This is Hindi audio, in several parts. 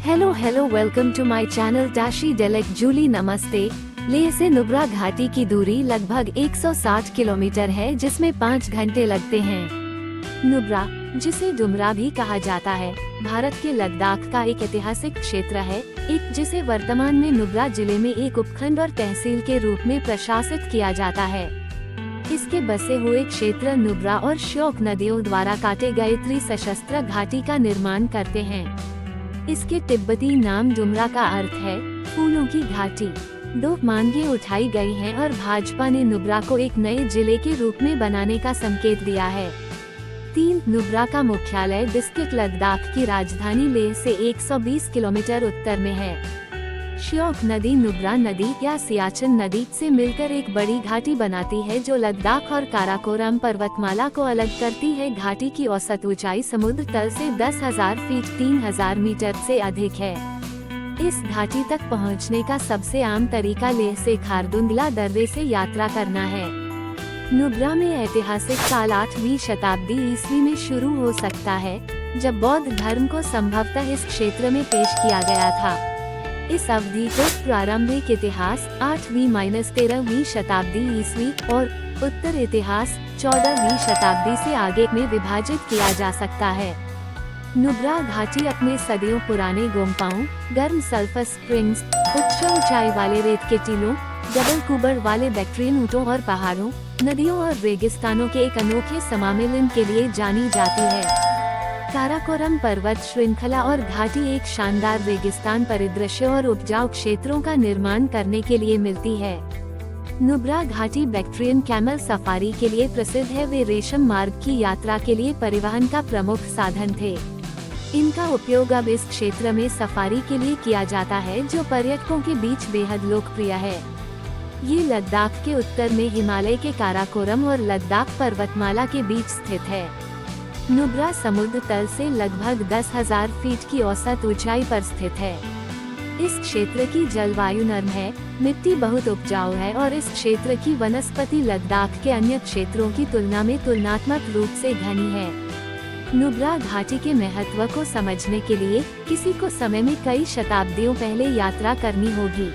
Hello welcome to my channel डाशी डेलेक जूली नमस्ते। लेह से नुब्रा घाटी की दूरी लगभग 160 किलोमीटर है, जिसमें 5 घंटे लगते हैं। नुब्रा, जिसे डुमरा भी कहा जाता है, भारत के लद्दाख का एक ऐतिहासिक क्षेत्र है, जिसे वर्तमान में नुब्रा जिले में एक उपखंड और तहसील के रूप में प्रशासित किया जाता है। इसके बसे हुए क्षेत्र नुब्रा और श्योक नदियों द्वारा काटे गए त्रिसशस्त्र घाटी का निर्माण करते हैं। इसके तिब्बती नाम डुमरा का अर्थ है फूलों की घाटी। 2 मांगे उठाई गई हैं और भाजपा ने नुब्रा को एक नए जिले के रूप में बनाने का संकेत दिया है। 3 नुब्रा का मुख्यालय डिस्ट्रिक्ट लद्दाख की राजधानी लेह से 120 किलोमीटर उत्तर में है। श्योक नदी नुब्रा नदी या सियाचिन नदी से मिलकर एक बड़ी घाटी बनाती है, जो लद्दाख और काराकोरम पर्वतमाला को अलग करती है। घाटी की औसत ऊंचाई समुद्र तल से 10,000 फीट 3,000 मीटर से अधिक है। इस घाटी तक पहुंचने का सबसे आम तरीका लेह से खारदुंगला दर्रे से यात्रा करना है। नुब्रा में ऐतिहासिक काल 8वीं शताब्दी ईस्वी में शुरू हो सकता है, जब बौद्ध धर्म को संभवतः इस क्षेत्र में पेश किया गया था। इस अवधि को प्रारंभिक इतिहास 8वीं-13वीं शताब्दी ईस्वी और उत्तर इतिहास 14वीं शताब्दी से आगे में विभाजित किया जा सकता है। नुब्रा घाटी अपने सदियों पुराने गोम्पाओं, गर्म सल्फर स्प्रिंग्स, उच्च ऊंचाई वाले रेत के टीलों, डबल कुबर वाले बैक्ट्रियन ऊंटों और पहाड़ों, नदियों और रेगिस्तानों के एक अनोखे सम्मिलन के लिए जानी जाती है। काराकोरम पर्वत श्रृंखला और घाटी एक शानदार रेगिस्तान परिदृश्य और उपजाऊ क्षेत्रों का निर्माण करने के लिए मिलती है। नुब्रा घाटी बैक्ट्रियन कैमल सफारी के लिए प्रसिद्ध है। वे रेशम मार्ग की यात्रा के लिए परिवहन का प्रमुख साधन थे। इनका उपयोग अब इस क्षेत्र में सफारी के लिए किया जाता है, जो पर्यटकों के बीच बेहद लोकप्रिय है। ये लद्दाख के उत्तर में हिमालय के काराकोरम और लद्दाख पर्वतमाला के बीच स्थित है। नुब्रा समुद्र तल से लगभग 10,000 फीट की औसत ऊंचाई पर स्थित है। इस क्षेत्र की जलवायु नर्म है, मिट्टी बहुत उपजाऊ है और इस क्षेत्र की वनस्पति लद्दाख के अन्य क्षेत्रों की तुलना में तुलनात्मक रूप से घनी है। नुब्रा घाटी के महत्व को समझने के लिए किसी को समय में कई शताब्दियों पहले यात्रा करनी होगी।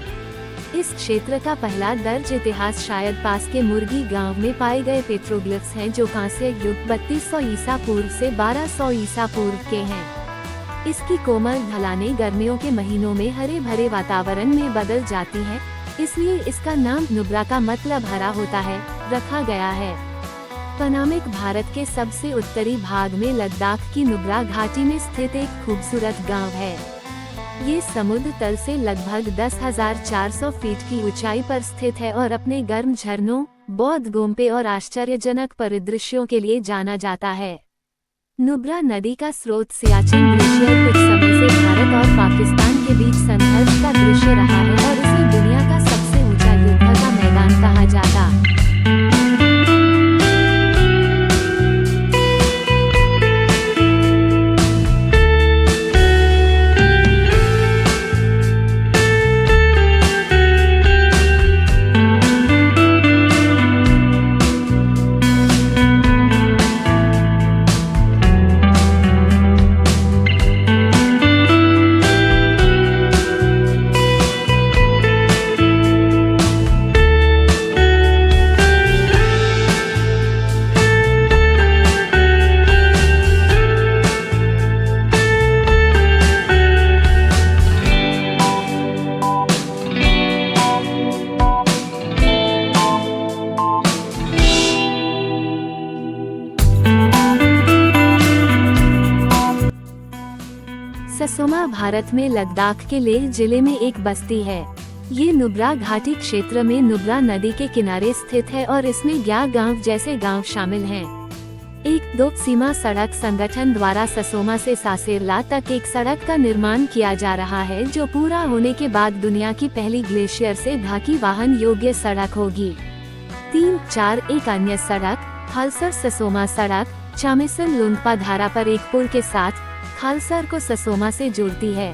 इस क्षेत्र का पहला दर्ज इतिहास शायद पास के मुर्गी गांव में पाए गए पेट्रोग्लिफ्स हैं, जो कांस्य युग 3200 ईसा पूर्व से 1200 ईसा पूर्व के हैं। इसकी कोमल ढलानें गर्मियों के महीनों में हरे भरे वातावरण में बदल जाती हैं, इसलिए इसका नाम नुब्रा का मतलब हरा होता है रखा गया है। पनामिक भारत के सबसे उत्तरी भाग में लद्दाख की नुब्रा घाटी में स्थित एक खूबसूरत गाँव है। ये समुद्र तल से लगभग 10,400 फीट की ऊंचाई पर स्थित है और अपने गर्म झरनों, बौद्ध गोम्पे और आश्चर्यजनक परिदृश्यों के लिए जाना जाता है। नुब्रा नदी का स्रोत सियाचिन ग्लेशियर कुछ समय से भारत और पाकिस्तान के बीच संघर्ष का दृश्य रहा है और इसे दुनिया का सबसे ऊंचा युद्ध का मैदान कहा जाता। ससोमा भारत में लद्दाख के लेह जिले में एक बस्ती है। ये नुब्रा घाटी क्षेत्र में नुब्रा नदी के किनारे स्थित है और इसमें 11 गांव जैसे गांव शामिल हैं। 1-2 सीमा सड़क संगठन द्वारा ससोमा से सासेरला तक एक सड़क का निर्माण किया जा रहा है, जो पूरा होने के बाद दुनिया की पहली ग्लेशियर से ढकी वाहन योग्य सड़क होगी। 3-4 एक अन्य सड़क खालसर ससोमा सड़क चामेसन लुंगपा धारा पर एक पुल के साथ खालसर को ससोमा से जोड़ती है।